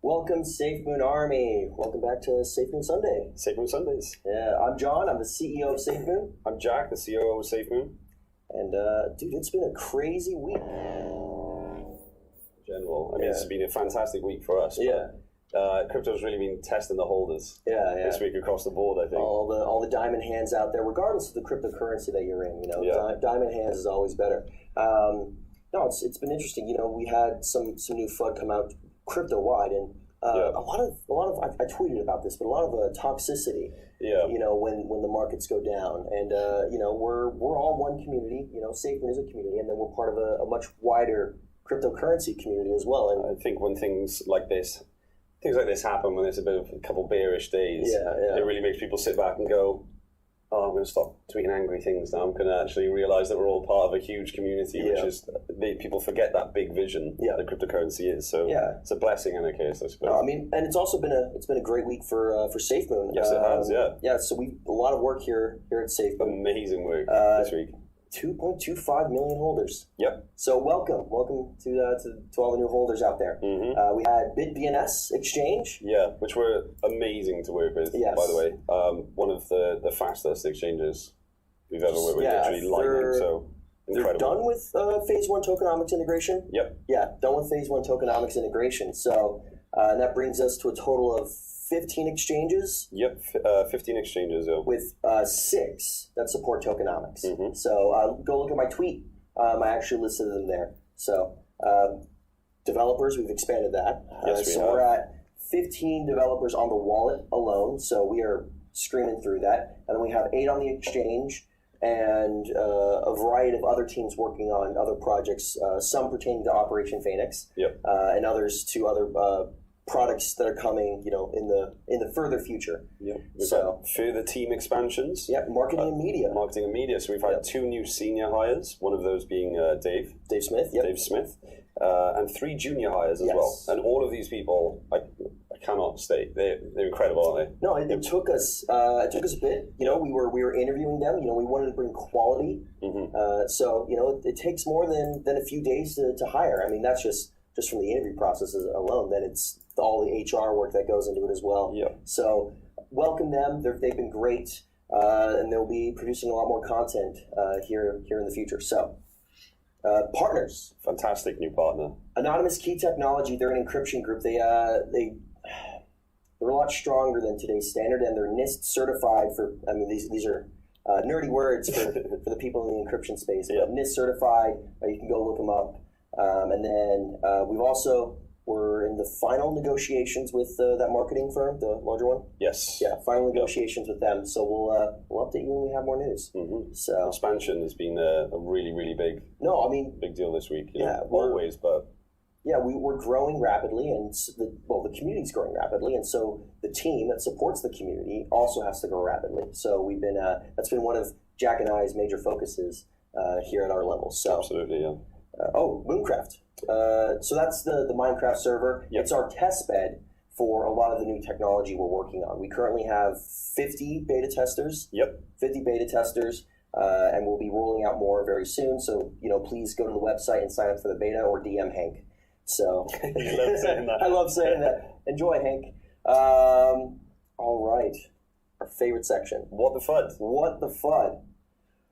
Welcome, SafeMoon Army. Welcome back to SafeMoon Sunday. SafeMoon Sundays. Yeah, I'm John. I'm the CEO of SafeMoon. I'm Jack, the COO of SafeMoon. And, dude, it's been a crazy week. In general, it's been a fantastic week for us. Yeah. Crypto's really been testing the holders this week across the board, I think. All the diamond hands out there, regardless of the cryptocurrency that you're in, diamond hands is always better. No, it's been interesting. We had some new FUD come out crypto-wide, and a lot of I tweeted about this, but a lot of toxicity. Yeah. When the markets go down, and we're all one community. SafeMoon is a community, and then we're part of a much wider cryptocurrency community as well. And I think when things like this happen, when there's a couple bearish days, it really makes people sit back and go, oh, I'm going to stop tweeting angry things now. I'm going to actually realize that we're all part of a huge community, which is, people forget that big vision that cryptocurrency is. So it's a blessing in a case, I suppose. And it's also been a great week for SafeMoon. Yes, it has, Yeah, so a lot of work here at SafeMoon. Amazing work this week. 2.25 million holders. Yep. So welcome to all the new holders out there. Mm-hmm. We had BitBNS exchange. Yeah, which were amazing to work with. Yes. By the way, one of the fastest exchanges we've ever worked with. Literally lightning. So incredible. They're done with phase 1 tokenomics integration. Yep. Yeah, done with phase 1 tokenomics integration. So and that brings us to a total of 15 exchanges. Yep, 15 exchanges. With 6 that support tokenomics. Mm-hmm. So go look at my tweet. I actually listed them there. So developers, we've expanded that. Yes, we have. We're at 15 developers on the wallet alone. So we are screaming through that. And then we have 8 on the exchange and a variety of other teams working on other projects, some pertaining to Operation Phoenix, and others to other products that are coming, in the further future. Yeah. So further team expansions. Yeah, marketing and media. Marketing and media. So we've had 2 new senior hires. One of those being Dave Smith. Yep. Dave Smith, and 3 junior hires as well. And all of these people, I cannot state they're incredible, aren't they? No, it took us a bit. We were interviewing them. We wanted to bring quality. Mm-hmm. So it takes more than a few days to hire. I mean, that's just from the interview process alone. Then it's all the HR work that goes into it as well. Yeah. So welcome them. They've been great, and they'll be producing a lot more content here in the future. So partners. Fantastic new partner. Anonymous Key Technology. They're an encryption group. They're a lot stronger than today's standard, and they're NIST certified for. I mean, these are nerdy words for the people in the encryption space. Yeah. NIST certified. You can go look them up. And then we're in the final negotiations with that marketing firm, the larger one. Yes. Yeah, final negotiations with them. So we'll update you when we have more news. Mm-hmm. So expansion has been a really, really big. No, I mean big deal this week. Always, but we're growing rapidly, and the community's growing rapidly, and so the team that supports the community also has to grow rapidly. So we've been that's been one of Jack and I's major focuses here at our level. So absolutely, yeah. Mooncraft. So that's the Minecraft server. Yep. It's our test bed for a lot of the new technology we're working on. We currently have 50 beta testers. Yep. 50 beta testers, and we'll be rolling out more very soon. So, please go to the website and sign up for the beta or DM Hank. So I love saying that. I love saying that. Enjoy, Hank. All right. Our favorite section. What the FUD? What the FUD?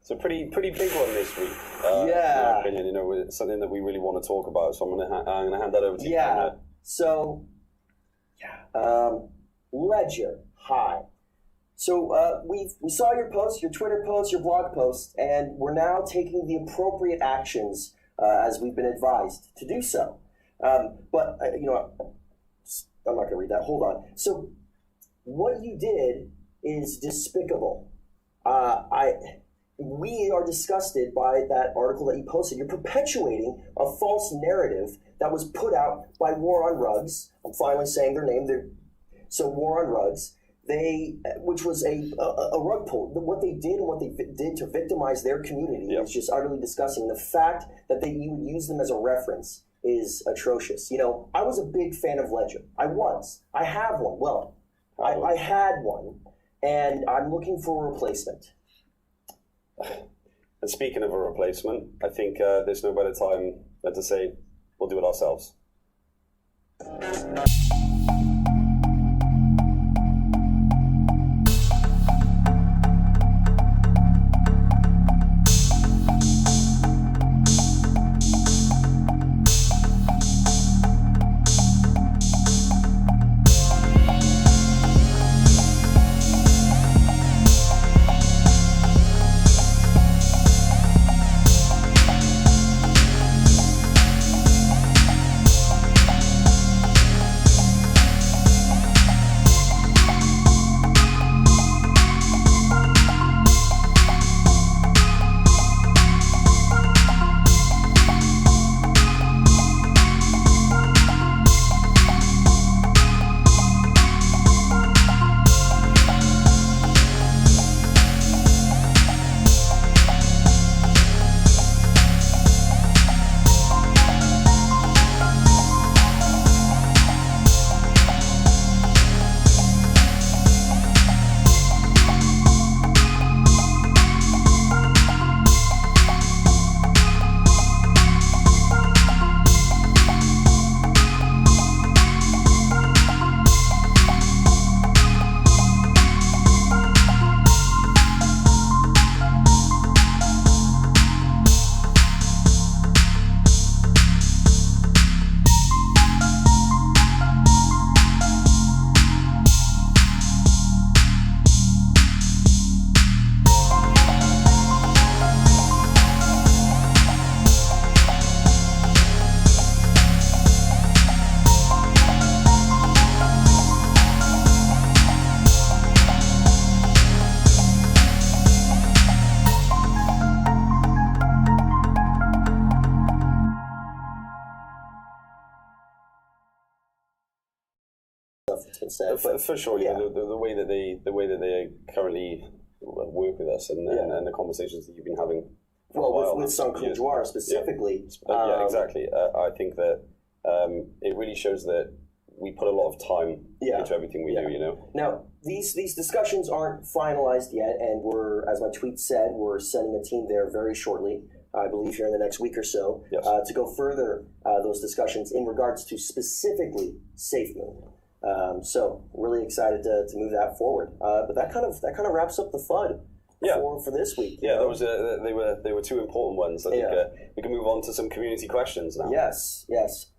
It's a pretty big one this week. In my opinion, it's something that we really want to talk about. So I'm gonna hand that over to you. Yeah. So, Ledger. Hi. So we saw your post, your Twitter post, your blog post, and we're now taking the appropriate actions as we've been advised to do so. But I'm not going to read that. Hold on. So, what you did is despicable. We are disgusted by that article that you posted. You're perpetuating a false narrative that was put out by War on Rugs. I'm finally saying their name. So War on Rugs, which was a rug pull. What they did and what they did to victimize their community is just utterly disgusting. The fact that you would use them as a reference is atrocious. I was a big fan of Ledger. I have one. Well, I had one, and I'm looking for a replacement. And speaking of a replacement, I think there's no better time than to say we'll do it ourselves. direct instead. For sure, yeah. The way that they currently work with us and the conversations that you've been having. With Sankrul Jawara specifically. Yeah, exactly. I think that it really shows that we put a lot of time into everything we do, you know. Now, these discussions aren't finalized yet, and we're, as my tweet said, we're sending a team there very shortly, I believe here in the next week or so, to go further those discussions in regards to specifically SafeMoon. So really excited to move that forward. But that kind of wraps up the FUD. For this week. Yeah, they were two important ones. I think we can move on to some community questions now. Yes.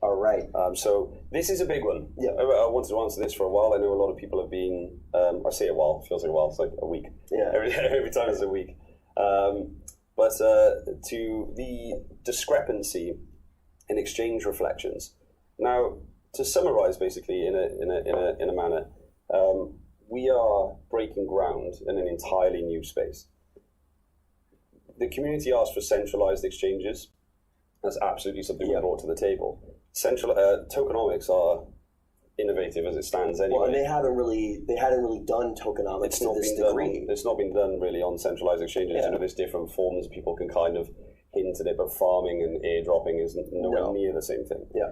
All right. So this is a big one. Yeah. I wanted to answer this for a while. I know a lot of people have been, I say a while, feels like a while, it's like a week. Yeah. Every time it's a week. But to the discrepancy in exchange reflections. Now, to summarize basically in a manner, we are breaking ground in an entirely new space. The community asked for centralized exchanges. That's absolutely something we brought to the table. Tokenomics are innovative as it stands anyway. Well, and they hadn't really done tokenomics to this degree. It's not been done really on centralized exchanges. You know, there's different forms. People can kind of hint at it, but farming and airdropping is nowhere near the same thing. Yeah.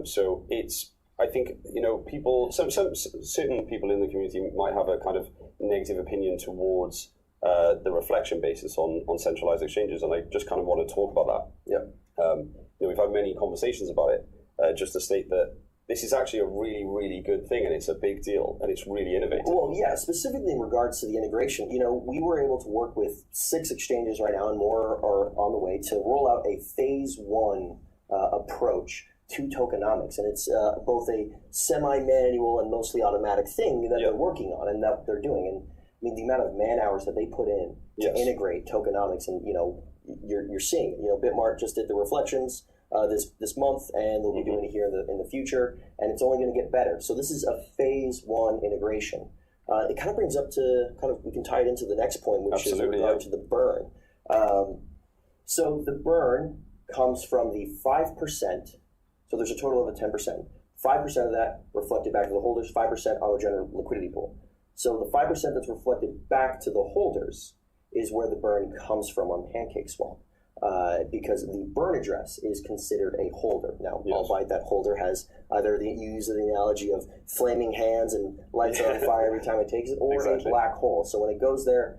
So it's. I think, you know, certain people in the community might have a kind of negative opinion towards the reflection basis on centralized exchanges, and I just kind of want to talk about that. Yeah. You know, we've had many conversations about it, just to state that this is actually a really, really good thing, and it's a big deal, and it's really innovative. Well, yeah, specifically in regards to the integration, you know, we were able to work with 6 exchanges right now, and more are on the way to roll out a phase 1 approach to tokenomics, and it's both a semi-manual and mostly automatic thing that they're working on and that they're doing. And I mean, the amount of man hours that they put in to integrate tokenomics, and you know, you're seeing it. You know, Bitmart just did the reflections this month, and they'll be doing it here in the future, and it's only going to get better. So this is a phase 1 integration. It kind of brings up to we can tie it into the next point, which is in regard to the burn. So the burn comes from the 5%. So there's a total of a 10%. 5% of that reflected back to the holders, 5% auto-generated liquidity pool. So the 5% that's reflected back to the holders is where the burn comes from on PancakeSwap, because the burn address is considered a holder. Now, albeit that holder has either you use the analogy of flaming hands and lights on fire every time it takes it, or a black hole. So when it goes there,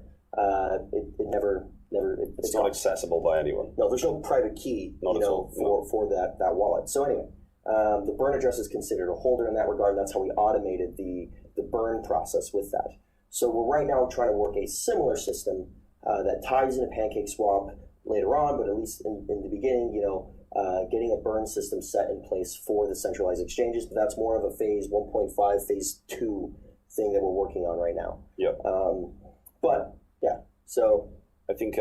it never. It's not accessible by anyone. No, there's no private key, for that wallet. So anyway, the burn address is considered a holder in that regard, and that's how we automated the burn process with that. So we're right now trying to work a similar system that ties into PancakeSwap later on, but at least in the beginning, getting a burn system set in place for the centralized exchanges. But that's more of a phase 1.5, phase 2 thing that we're working on right now. Yep. But yeah, so. I think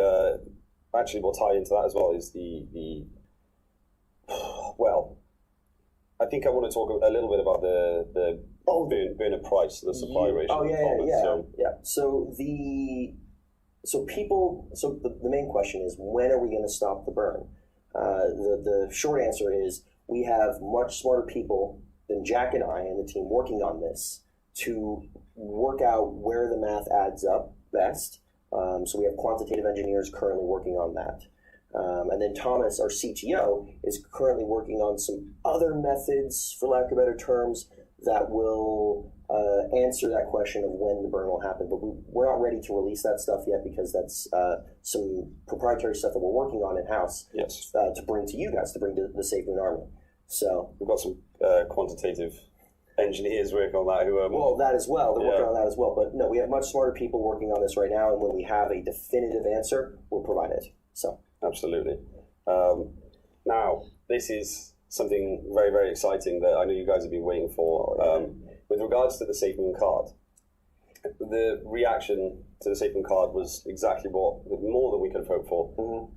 actually we'll tie into that as well is I think I want to talk a little bit about the burner price, the supply ratio. So the main question is, when are we going to stop the burn? The short answer is, we have much smarter people than Jack and I and the team working on this to work out where the math adds up best. So we have quantitative engineers currently working on that. And then Thomas, our CTO, is currently working on some other methods, for lack of better terms, that will answer that question of when the burn will happen. But we're not ready to release that stuff yet, because that's some proprietary stuff that we're working on in-house to bring to you guys, to bring to the SafeMoon Army. So we've got some quantitative engineers working on that that as well. They're working on that as well. But no, we have much smarter people working on this right now, and when we have a definitive answer, we'll provide it. So absolutely. Now, this is something very, very exciting that I know you guys have been waiting for. With regards to the SafeMoon card, the reaction to the SafeMoon card was exactly more than we could have hoped for. Mm-hmm.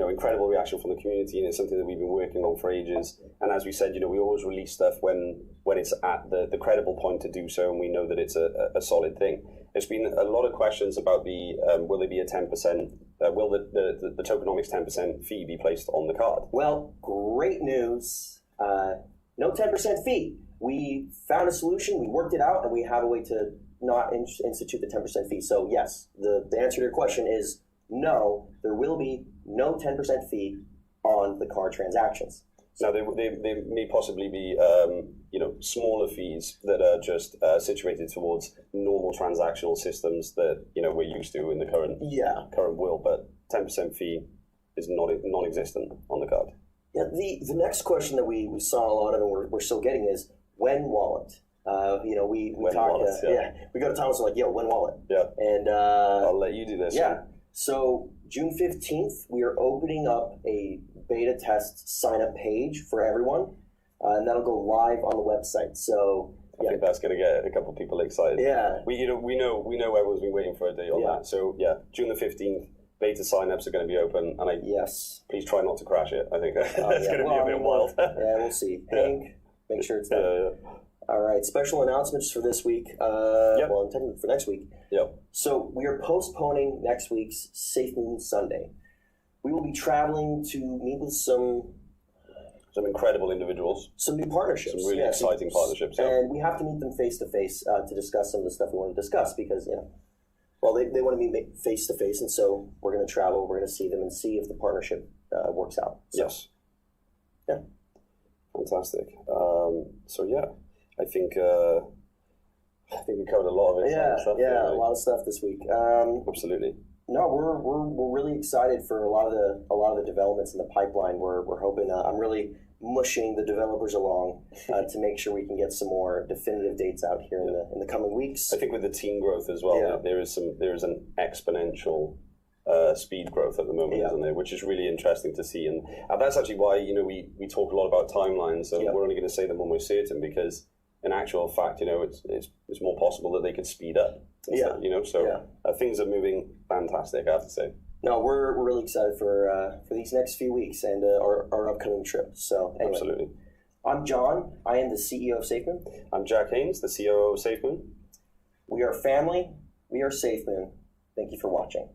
Incredible reaction from the community, and it's something that we've been working on for ages. And as we said, we always release stuff when it's at the credible point to do so, and we know that it's a solid thing. There's been a lot of questions about will there be a 10%, will the tokenomics 10% fee be placed on the card? Well, great news. No 10% fee. we found a solution, we worked it out, and we have a way to not institute the 10% fee. So yes, the answer to your question is no, there will be no 10% fee on the card transactions. Now, they may possibly be, smaller fees that are just situated towards normal transactional systems that, we're used to in the current world, but 10% fee is non-existent on the card. Yeah, the next question that we saw a lot of and we're still getting is when wallet. We go to Thomas and like, yo, when wallet? Yeah. And I'll let you do this. Yeah. So June 15th, we are opening up a beta test sign up page for everyone, and that'll go live on the website. So I think that's going to get a couple of people excited. Yeah. We know everyone's been waiting for a day on that. So yeah, June the 15th. Beta signups are going to be open, and please try not to crash it. I think it's going to be a bit wild. Yeah, we'll see. Hank, make sure it's there. All right, special announcements for this week. Well, technically for next week. Yep. So we are postponing next week's SafeMoon Sunday. We will be traveling to meet with some incredible individuals, some new partnerships, some really exciting partnerships, and we have to meet them face to face to discuss some of the stuff we want to discuss because well, they want to meet face to face, and so we're going to travel. We're going to see them and see if the partnership works out. So, yes. Yeah. Fantastic. I think we covered a lot of it. A lot of stuff this week. Absolutely. No, we're really excited for a lot of the developments in the pipeline. We're hoping. I'm really mushing the developers along to make sure we can get some more definitive dates out here in the coming weeks. I think with the team growth as well, there is an exponential speed growth at the moment, isn't there? Which is really interesting to see, and that's actually why we talk a lot about timelines, and we're only going to say them when we're certain, because in actual fact, it's more possible that they could speed up. Things are moving fantastic, I have to say. No, we're really excited for these next few weeks and our upcoming trip. So anyway, absolutely. I'm John. I am the CEO of SafeMoon. I'm Jack Haynes, the COO of SafeMoon. We are family. We are SafeMoon. Thank you for watching.